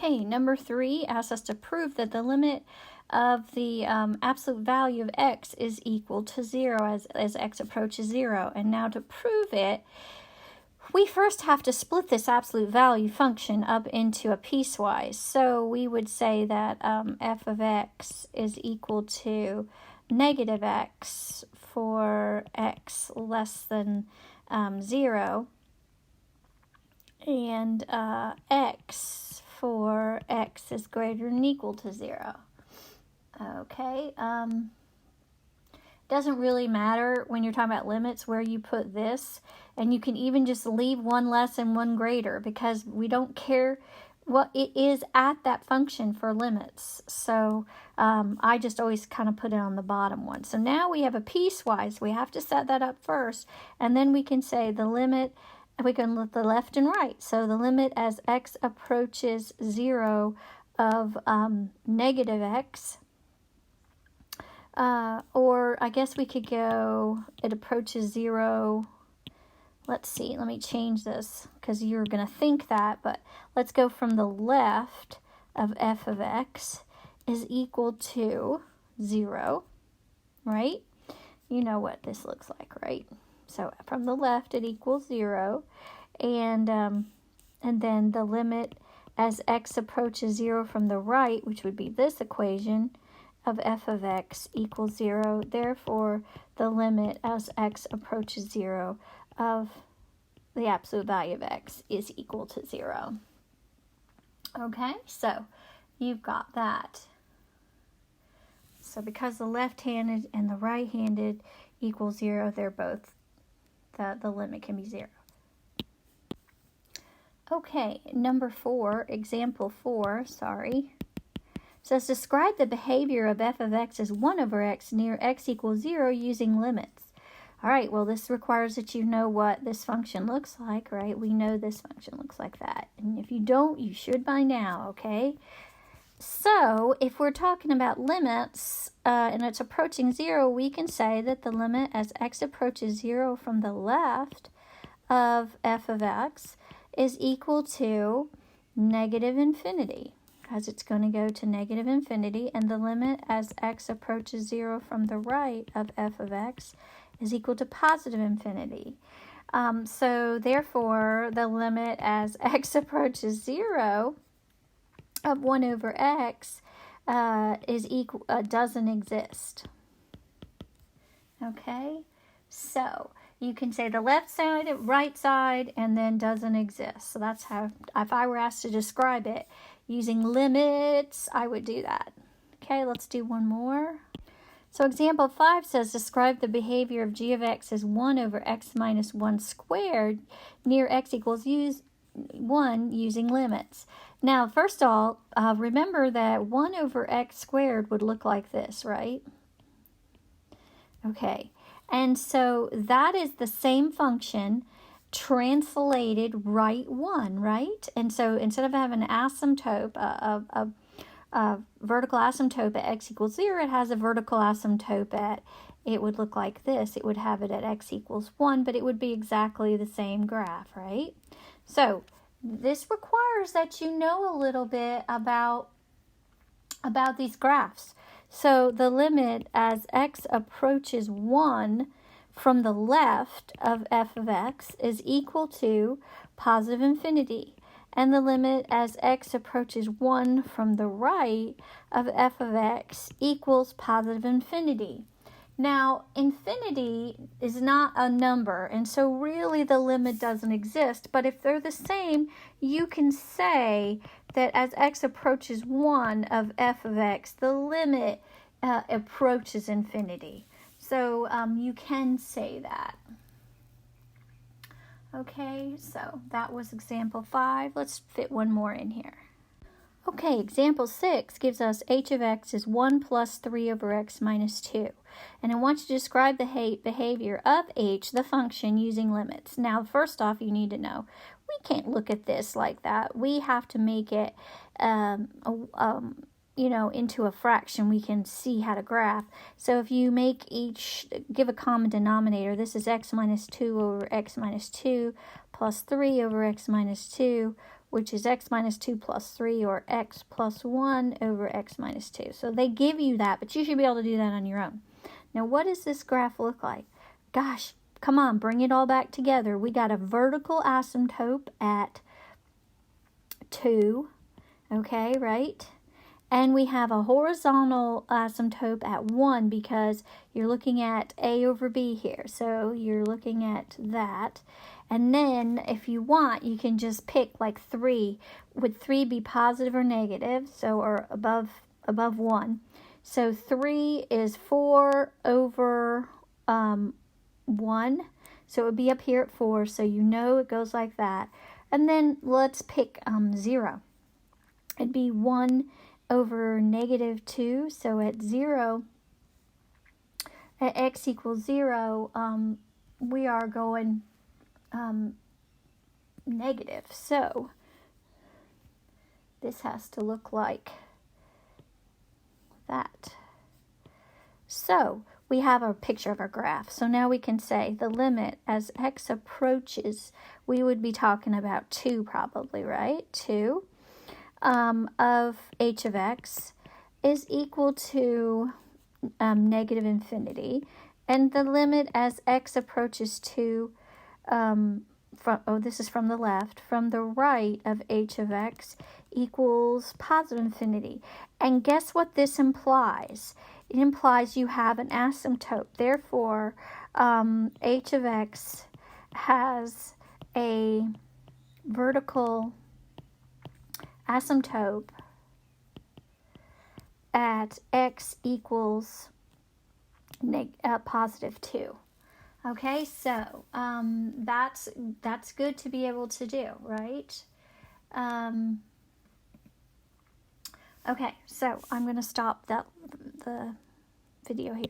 Okay, number 3 asks us to prove that the limit of the absolute value of x is equal to 0 as x approaches 0. And now to prove it, we first have to split this absolute value function up into a piecewise. So we would say that f of x is equal to negative x for x less than 0, and x for x is greater than or equal to 0. Okay, doesn't really matter when you're talking about limits where you put this, and you can even just leave one less and one greater because we don't care what it is at that function for limits. So I just always kind of put it on the bottom one. So now we have a piecewise. We have to set that up first, and then we can say the limit, we can look the left and right. So the limit as x approaches 0 of negative x, or I guess we could go, it approaches 0. Let's see, let me change this because you're going to think that, but let's go from the left of f of x is equal to 0, right? You know what this looks like, right? So from the left it equals 0, and then the limit as x approaches 0 from the right, which would be this equation, of f of x equals 0. Therefore, the limit as x approaches 0 of the absolute value of x is equal to 0. Okay, so you've got that. So because the left-handed and the right-handed equal 0, they're both, the limit can be 0. Okay, number 4, example 4, says describe the behavior of f of x as 1 over x near x equals 0 using limits. All right, well, this requires that you know what this function looks like, right? We know this function looks like that. And if you don't, you should by now, okay? So if we're talking about limits and it's approaching 0, we can say that the limit as x approaches 0 from the left of f of x is equal to negative infinity, because it's going to go to negative infinity, and the limit as x approaches 0 from the right of f of x is equal to positive infinity. So therefore, the limit as x approaches 0 of 1 over x is equal, doesn't exist. Okay, so you can say the left side, right side, and then doesn't exist. So that's how, if I were asked to describe it using limits, I would do that. Okay, let's do one more. So example 5 says describe the behavior of g of x as 1 over x minus 1 squared near x equals 1 using limits. Now, first of all, remember that 1 over x squared would look like this, right? Okay, and so that is the same function translated right 1, right? And so instead of having an asymptote, a vertical asymptote at x equals 0, it has a vertical asymptote at, it would look like this. It would have it at x equals 1, but it would be exactly the same graph, right? So this requires that you know a little bit about these graphs. So the limit as x approaches 1 from the left of f of x is equal to positive infinity. And the limit as x approaches 1 from the right of f of x equals positive infinity. Now, infinity is not a number, and so really the limit doesn't exist. But if they're the same, you can say that as x approaches 1 of f of x, the limit approaches infinity. So you can say that. Okay, so that was example 5. Let's fit one more in here. Okay, example 6 gives us h of x is 1 plus 3 over x minus 2. And I want you to describe the behavior of h, the function, using limits. Now, first off, you need to know, we can't look at this like that. We have to make it, into a fraction. We can see how to graph. So if you make each, give a common denominator, this is x minus 2 over x minus 2 plus 3 over x minus 2. which is x minus 2 plus 3, or x plus 1 over x minus 2. So they give you that, but you should be able to do that on your own. Now, what does this graph look like? Gosh, come on, bring it all back together. We got a vertical asymptote at 2, okay, right? And we have a horizontal asymptote at 1 because you're looking at A over B here. So you're looking at that. And then if you want, you can just pick like 3. Would 3 be positive or negative? So, or above 1. So 3 is 4 over 1. So it would be up here at 4. So you know it goes like that. And then let's pick 0. It'd be 1 over negative 2. So at 0, at x equals 0, we are going negative. So this has to look like that. So we have a picture of our graph. So now we can say the limit as x approaches, we would be talking about 2 probably, right? 2 of h of x is equal to negative infinity. And the limit as x approaches 2, this is from the left, from the right of h of x equals positive infinity. And guess what this implies? It implies you have an asymptote. Therefore, h of x has a vertical asymptote at x equals positive 2. Okay, so that's good to be able to do, right? Okay, so I'm going to stop the video here.